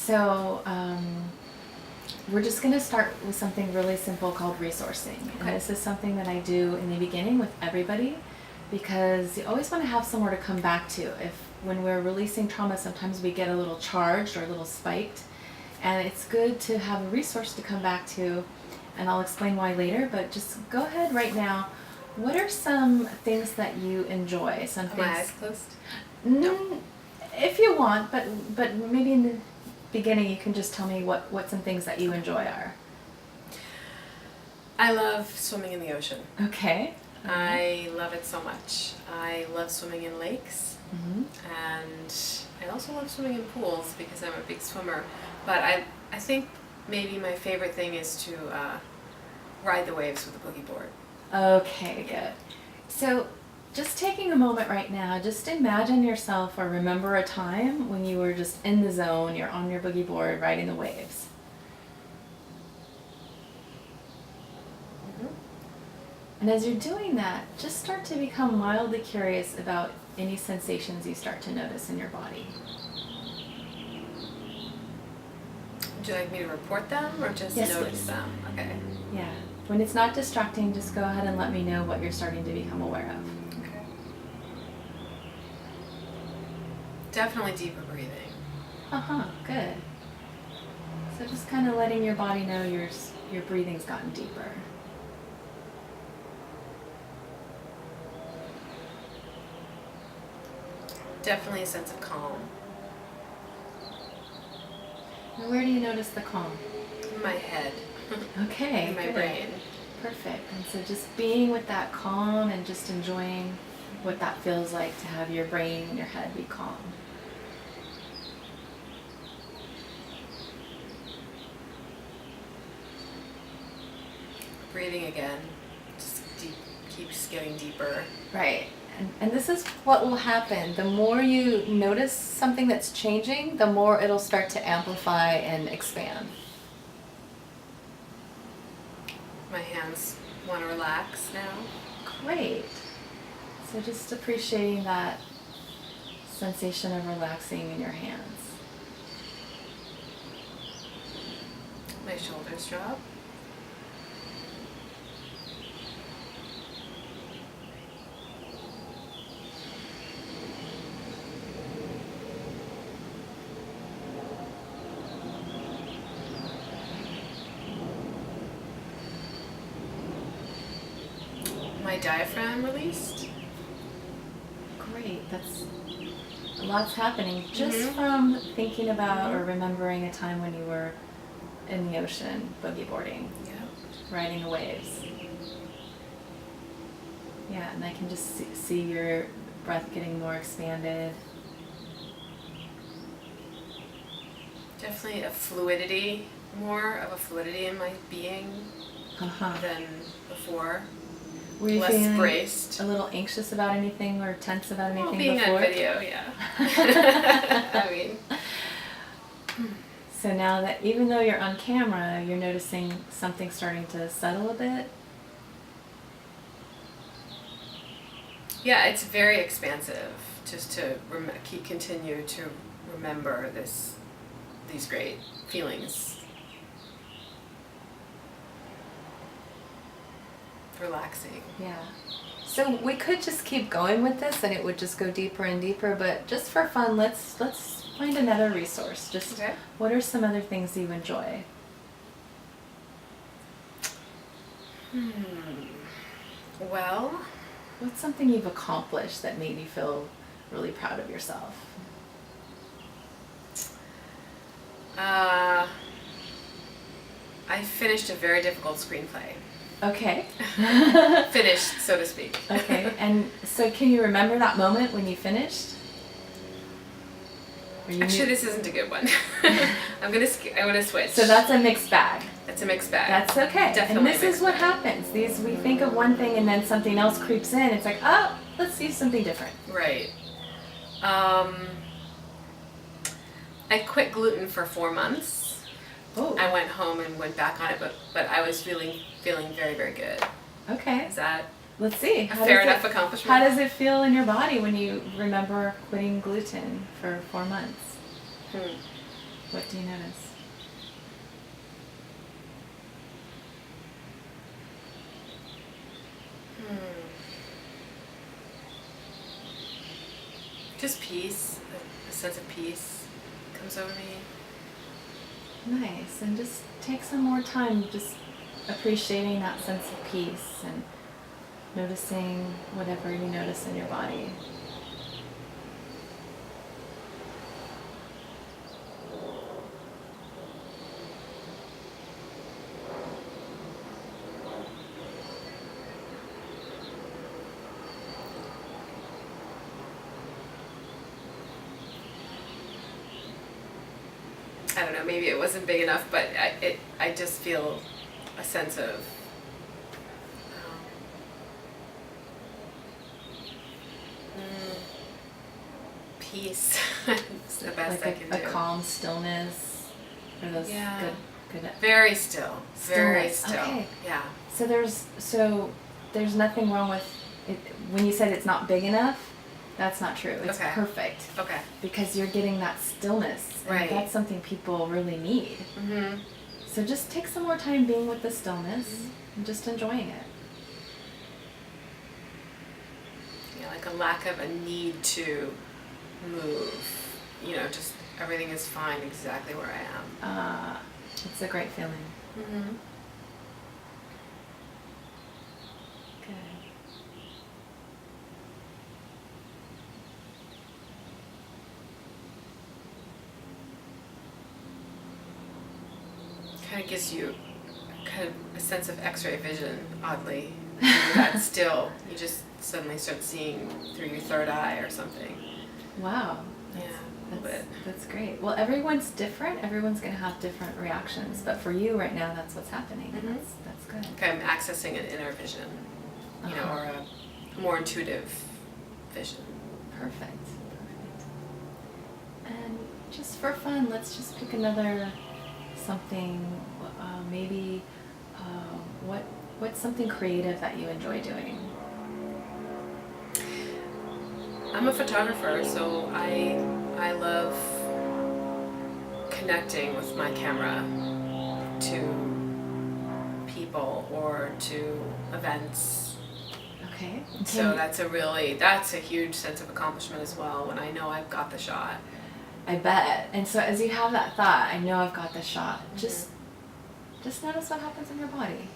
So we're just going to start with something really simple called resourcing. Okay. And this is something that I do in the beginning with everybody because you always want to have somewhere to come back to. When we're releasing trauma, sometimes we get a little charged or a little spiked. And it's good to have a resource to come back to. And I'll explain why later, but just go ahead right now. What are some things that you enjoy? Some Are things. my eyes closed? No. If you want, but maybe in the beginning you can just tell me what some things that you enjoy are. I love swimming in the ocean. Okay. I love it so much. I love swimming in lakes, Mm-hmm. and I also love swimming in pools because I'm a big swimmer. But I think maybe my favorite thing is to ride the waves with a boogie board. Okay, good. So just taking a moment right now, just imagine yourself or remember a time when you were just in the zone, you're on your boogie board riding the waves. Mm-hmm. And as you're doing that, just start to become mildly curious about any sensations you start to notice in your body. Would you like me to report them or just Yes, notice please. them? Okay. Yeah. When it's not distracting, just go ahead and let me know what you're starting to become aware of. Okay. Definitely deeper breathing. Uh-huh, good. So just kind of letting your body know your breathing's gotten deeper. Definitely a sense of calm. And where do you notice the calm? In my head. Okay, In my good. brain. Perfect. And so just being with that calm and just enjoying what that feels like to have your brain and your head be calm. Breathing again. Just deep, keeps getting deeper. Right. And this is what will happen. The more you notice something that's changing, the more it'll start to amplify and expand. My hands want to relax now. Great. So just appreciating that sensation of relaxing in your hands. My shoulders drop. My diaphragm released. Great. That's lots happening just Mhm. from thinking about Mhm. or remembering a time when you were in the ocean boogie boarding, Yeah. riding the waves. Yeah, and I can just see your breath getting more expanded. Definitely more of a fluidity in my being Uh-huh. than before. Were you Less feeling braced. a little anxious about anything or tense about anything Well, being before? on video, yeah. I mean, So now that even though you're on camera, you're noticing something starting to settle a bit? yeah, it's very expansive just to continue to remember these great feelings. Relaxing. Yeah. So we could just keep going with this and it would just go deeper and deeper, but just for fun, let's find another resource. Just Okay. what are some other things you enjoy? Well, What's something you've accomplished that made you feel really proud of yourself? I finished a very difficult screenplay. Okay. Finished, so to speak. Okay. And so can you remember that moment when you finished? Or you Actually, knew- this isn't a good one. I'm gonna switch. So that's a mixed bag. That's a mixed bag. That's okay. Definitely And this mixed is what bag. happens. We think of one thing and then something else creeps in. It's like, oh, let's see something different. Right. I quit gluten for 4 months. Oh, I went home and went back on it, but I was feeling very, very good. okay. Is that Let's see. a fair enough accomplishment? How does it feel in your body when you remember quitting gluten for 4 months? What do you notice? Just peace, a sense of peace comes over me. Nice. And just take some more time just appreciating that sense of peace and noticing whatever you notice in your body. I don't know, maybe it wasn't big enough, but I just feel a sense of peace. It's the best I Like can a do. calm stillness, or those Yeah. good. Very still. Very Stillness, still. okay. Yeah. So there's nothing wrong with it. When you said it's not big enough, that's not true. It's Okay. perfect Okay. because you're getting that stillness, and Right. that's something people really need. Mhm. So just take some more time being with the stillness and just enjoying it. Yeah, like a lack of a need to move. You know, just everything is fine exactly where I am. It's a great feeling. Mm-hmm. Good. Kind of gives you kind of a sense of X-ray vision, oddly. When you're that still, you just suddenly start seeing through your third eye or something. Wow. Yeah, a little bit. That's great. Well, everyone's different. Everyone's going to have different reactions, but for you right now, that's what's happening. And Mhm. that's good. Okay, I'm accessing an inner vision, you know, Uh-huh. or a more intuitive vision. Perfect. And just for fun, let's just pick another something. Maybe what's something creative that you enjoy doing? I'm a photographer, so I love connecting with my camera to people or to events. Okay. So that's a huge sense of accomplishment as well when I know I've got the shot. I bet. And so as you have that thought, I know I've got the shot. Just notice what happens in your body.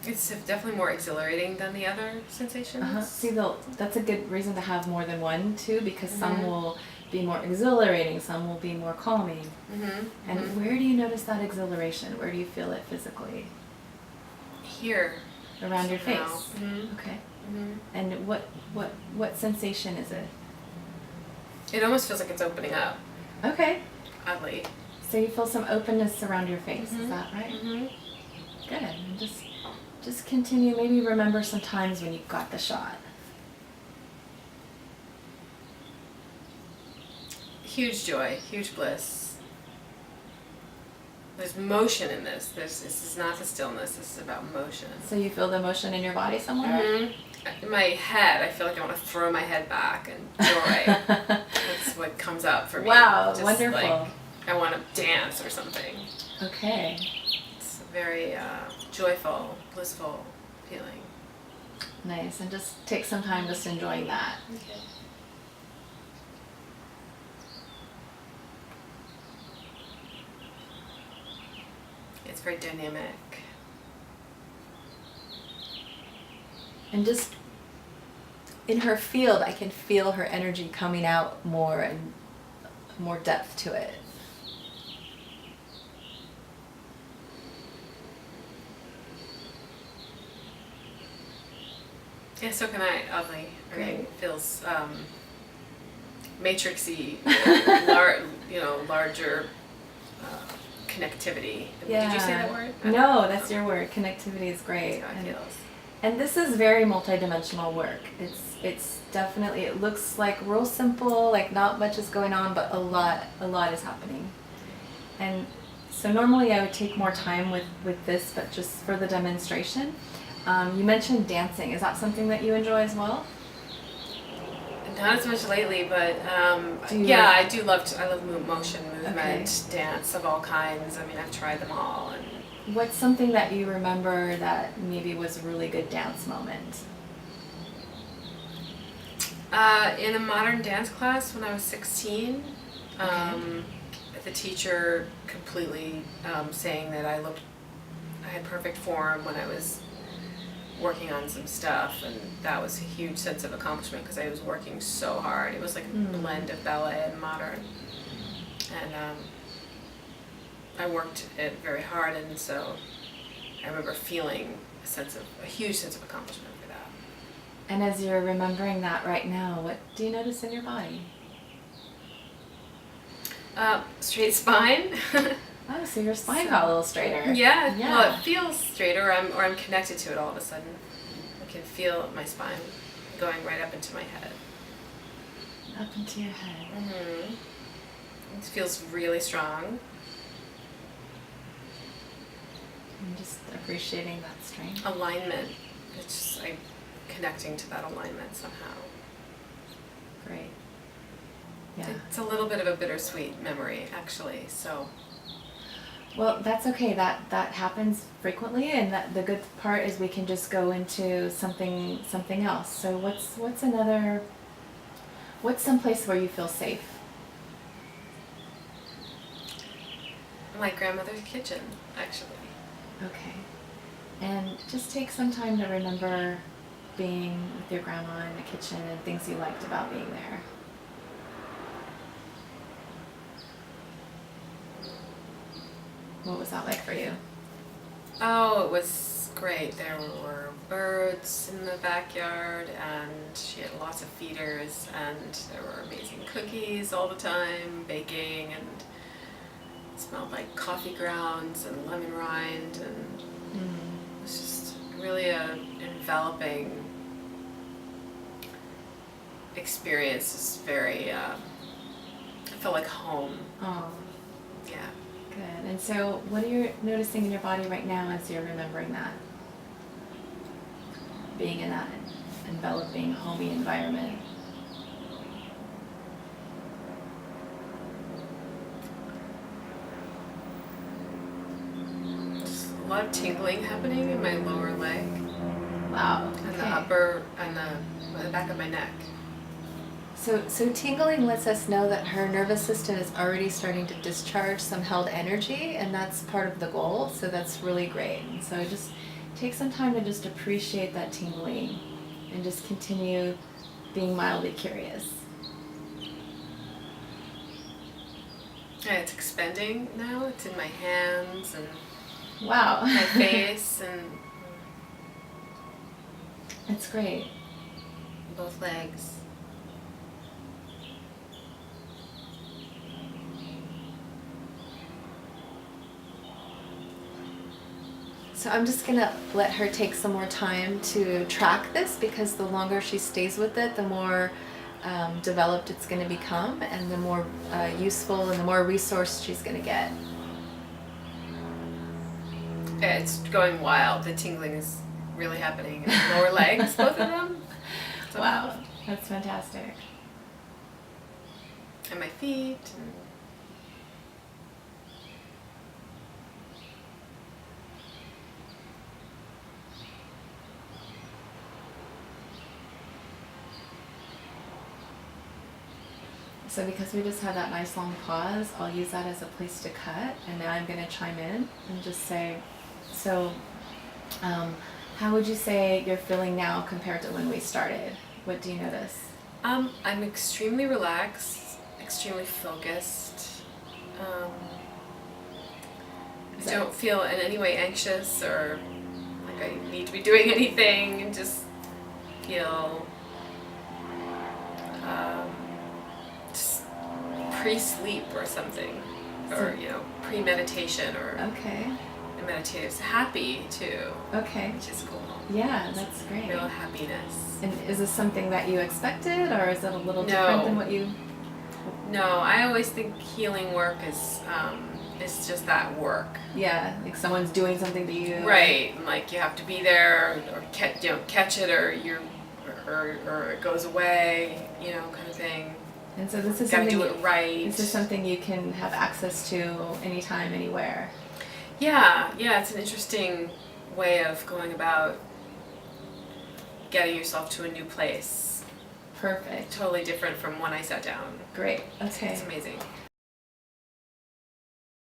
It's definitely more exhilarating than the other sensations. See, that's a good reason to have more than one too, because some Mhm. will be more exhilarating, some will be more calming. Mm-hmm. And where do you notice that exhilaration? Where do you feel it physically? Here. Around your somehow. face. Mhm. Okay. Mm-hmm. And what sensation is it? It almost feels like it's opening up, Okay. oddly. So you feel some openness around your face. Is Mhm. that right? Mm-hmm. Good. And just continue. Maybe remember some times when you got the shot. Huge joy, huge bliss. There's motion in this. This is not the stillness. This is about motion. So you feel the motion in your body somewhere? Mhm. In my head, I feel like I want to throw my head back and joy. That's what comes up for me. Wow, Just wonderful. Like I want to dance or something. Okay. It's a very joyful, blissful feeling. Nice. And just take some time just enjoying that. Okay. It's very dynamic. And just in her field, I can feel her energy coming out more and more depth to it. Yeah, so can I, oddly. I mean, Great. it feels matrixy, larger connectivity. Did you say that word? No, that's your word. Connectivity is great. That's how it feels. And this is very multidimensional work. It's definitely, it looks like real simple, like not much is going on, but a lot is happening. And so normally I would take more time with this, but just for the demonstration. You mentioned dancing. Is that something that you enjoy as well? Not as much lately, but Do you- yeah, I do love I love motion, movement, Okay. dance of all kinds. I mean, I've tried them all. And What's something that you remember that maybe was a really good dance moment? in a modern dance class when I was 16, the teacher completely saying that I had perfect form when I was working on some stuff, and that was a huge sense of accomplishment because I was working so hard. It was like a blend of ballet and modern, and I worked it very hard, and so I remember feeling a huge sense of accomplishment for that. And as you're remembering that right now, what do you notice in your body? Straight spine. Oh, so your spine got a little straighter. Yeah, Yeah. well, it feels straighter, or I'm connected to it all of a sudden. I can feel my spine going right up into my head. Up into your head. Mm-hmm. It feels really strong. I'm just appreciating that strength. Alignment. It's just, I'm connecting to that alignment somehow. Great. Yeah. It's a little bit of a bittersweet memory, actually, so. Well, that's okay. That happens frequently, and that the good part is we can just go into something else. So what's some place where you feel safe? My grandmother's kitchen, actually. Okay. And just take some time to remember being with your grandma in the kitchen and things you liked about being there. What was that like for you? Oh, it was great. There were birds in the backyard, and she had lots of feeders, and there were amazing cookies all the time, baking, and it smelled like coffee grounds and lemon rind, and it was just really a enveloping experience. It's very, I felt like home. Oh, Yeah. good. And so what are you noticing in your body right now as you're remembering that? Being in that enveloping, homey environment. Just a lot of tingling happening in my lower leg. Wow. And Okay. the upper, and the back of my neck. So tingling lets us know that her nervous system is already starting to discharge some held energy, and that's part of the goal. So that's really great. And so just take some time to just appreciate that tingling, and just continue being mildly curious. Yeah, it's expanding now. It's in my hands and Wow. my face and It's great. both legs. So I'm just gonna let her take some more time to track this, because the longer she stays with it, the more developed it's gonna become, and the more useful and the more resourced she's gonna get. Yeah, it's going wild. The tingling is really happening in the lower legs, both of them. So- Wow, that's fantastic. And my feet. And So because we just had that nice long pause, I'll use that as a place to cut, and now I'm gonna chime in and just say, so how would you say you're feeling now compared to when we started? What do you notice? I'm extremely relaxed, extremely focused. I don't feel in any way anxious or like I need to be doing anything, and just feel just pre-sleep or something, or pre-meditation or Okay, meditative, happy too, okay. which is cool. Yeah, that's great. Real happiness. And is this something that you expected, or is it a little No. different than what you... No, I always think healing work is just that work. Yeah, like someone's doing something to you. Right, and like you have to be there or catch it, or you're or or it goes away, you know, kind of thing. And so this is Gotta something do it right. This is something you can have access to anytime, anywhere. Yeah, it's an interesting way of going about getting yourself to a new place. Perfect. Totally different from when I sat down. Great. Okay. It's amazing.